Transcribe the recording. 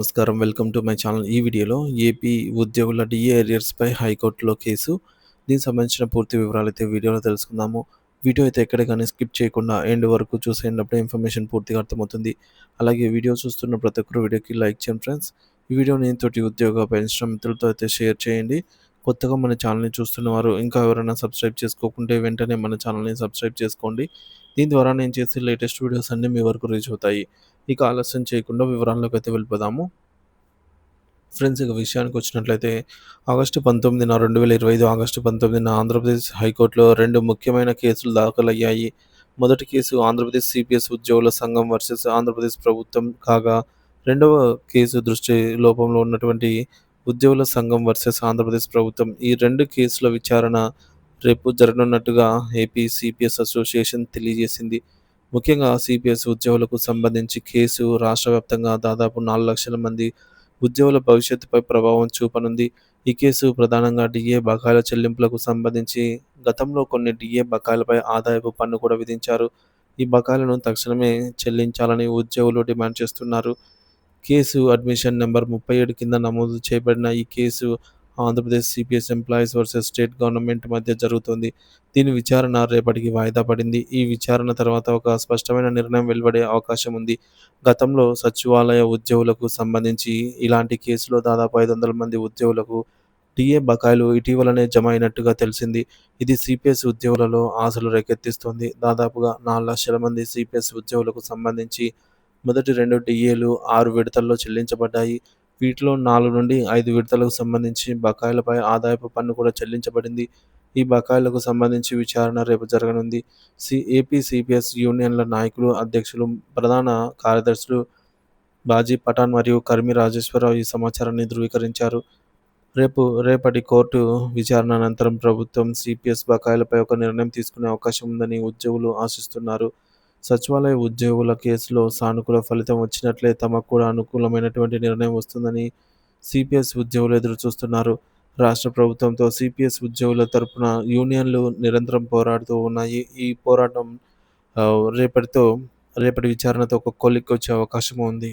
నమస్కారం. Welcome to my channel. ఈ వీడియోలో ఏపీ ఉద్యోగుల డీఏ అరియర్స్‌పై హైకోర్టులో కేసు. దీనికి సంబంధించిన పూర్తి వివరాలైతే వీడియోలో తెలుసుకుందాము. వీడియో అయితే ఎక్కడ గాని స్కిప్ చేయకుండా ఎండ్ వరకు చూసేయండప్పుడే ఇన్ఫర్మేషన్ పూర్తిగా అర్థమవుతుంది. అలాగే వీడియో చూస్తున్న ప్రతి ఒక్కరు వీడియోకి లైక్ చేయండి ఫ్రెండ్స్. ఈ వీడియోని తోటి ఉద్యోగ పెన్షన్ మిత్రులతో అయితే షేర్ చేయండి. కొత్తగా మన ఛానల్‌ని చూస్తున్నవారు ఇంకా ఎవరైనా సబ్స్క్రైబ్ చేసుకోకుంటే వెంటనే మన ఛానల్‌ని సబ్స్క్రైబ్ చేసుకోండి. దీని ద్వారా నేను చేసే లేటెస్ట్ వీడియోస్ అన్నీ మీ వరకు రీచ్ అవుతాయి. ఇక ఆలస్యం చేయకుండా వివరాల్లోకైతే వెళ్ళిపోదాము. ఫ్రెండ్స్ ఇక విషయానికొచ్చినట్లయితే ఆగస్టు 19న 2025 ఆగస్టు 19న ఆంధ్రప్రదేశ్ హైకోర్టులో 2 ముఖ్యమైన కేసులు దాఖలయ్యాయి. మొదటి కేసు ఆంధ్రప్రదేశ్ సిపిఎస్ ఉద్యోగుల సంఘం వర్సెస్ ఆంధ్రప్రదేశ్ ప్రభుత్వం కాగా, రెండవ కేసు దృష్టి లోపంలో ఉన్నటువంటి ఉద్యోగుల సంఘం వర్సెస్ ఆంధ్రప్రదేశ్ ప్రభుత్వం. ఈ 2 కేసుల విచారణ రేపు జరగనున్నట్టుగా ఏపీ సిపిఎస్ అసోసియేషన్ తెలియజేసింది. ముఖ్యంగా సిపిఎస్ ఉద్యోగులకు సంబంధించి కేసు రాష్ట్ర వ్యాప్తంగా దాదాపు 4,00,000 మంది ఉద్యోగుల భవిష్యత్తుపై ప్రభావం చూపనుంది. ఈ కేసు ప్రధానంగా డీఏ బకాయిల చెల్లింపులకు సంబంధించి గతంలో కొన్ని డీఏ బకాయిలపై ఆదాయపు పన్ను కూడా విధించారు. ఈ బకాయిలను తక్షణమే చెల్లించాలని ఉద్యోగులు డిమాండ్ చేస్తున్నారు. కేసు అడ్మిషన్ నంబర్ 37 కింద నమోదు చేయబడిన ఈ case Andhra Pradesh CPS employees versus state government మధ్య జరుగుతోంది. దీని విచారణ రేపటికి వాయిదా పడింది. ఈ విచారణ తర్వాత ఒక స్పష్టమైన నిర్ణయం వెలువడే అవకాశం ఉంది. గతంలో సచివాలయ ఉద్యోగులకు సంబంధించి ఇలాంటి కేసులో దాదాపు 500 మంది ఉద్యోగులకు డీఏ బకాయిలు ఇటీవలనే జమ అయినట్టుగా తెలిసింది. ఇది సిపిఎస్ ఉద్యోగులలో ఆశలు రేకెత్తిస్తోంది. దాదాపుగా 4,00,000 మంది సిపిఎస్ ఉద్యోగులకు సంబంధించి మొదటి 2 డీఏలు 6 విడతల్లో చెల్లించబడ్డాయి. వీటిలో 4-5 విడతలకు సంబంధించి బకాయిలపై ఆదాయపు పన్ను కూడా చెల్లించబడింది. ఈ బకాయిలకు సంబంధించి విచారణ రేపు జరగనుంది. ఏపీ సిపిఎస్ యూనియన్ల నాయకులు, అధ్యక్షులు, ప్రధాన కార్యదర్శులు బాజీ పఠాన్ మరియు కర్మి రాజేశ్వరరావు ఈ సమాచారాన్ని ధృవీకరించారు. రేపటి కోర్టు విచారణ అనంతరం ప్రభుత్వం సిపిఎస్ బకాయిలపై ఒక నిర్ణయం తీసుకునే అవకాశం ఉందని ఉద్యోగులు ఆశిస్తున్నారు. సచివాలయ ఉద్యోగుల కేసులో సానుకూల ఫలితం వచ్చినట్లే తమకు కూడా అనుకూలమైనటువంటి నిర్ణయం వస్తుందని సిపిఎస్ ఉద్యోగులు ఎదురుచూస్తున్నారు. రాష్ట్ర ప్రభుత్వంతో సిపిఎస్ ఉద్యోగుల తరపున యూనియన్లు నిరంతరం పోరాడుతూ ఉన్నాయి. ఈ పోరాటం రేపటి విచారణతో ఒక కొలిక్కి వచ్చే అవకాశం ఉంది.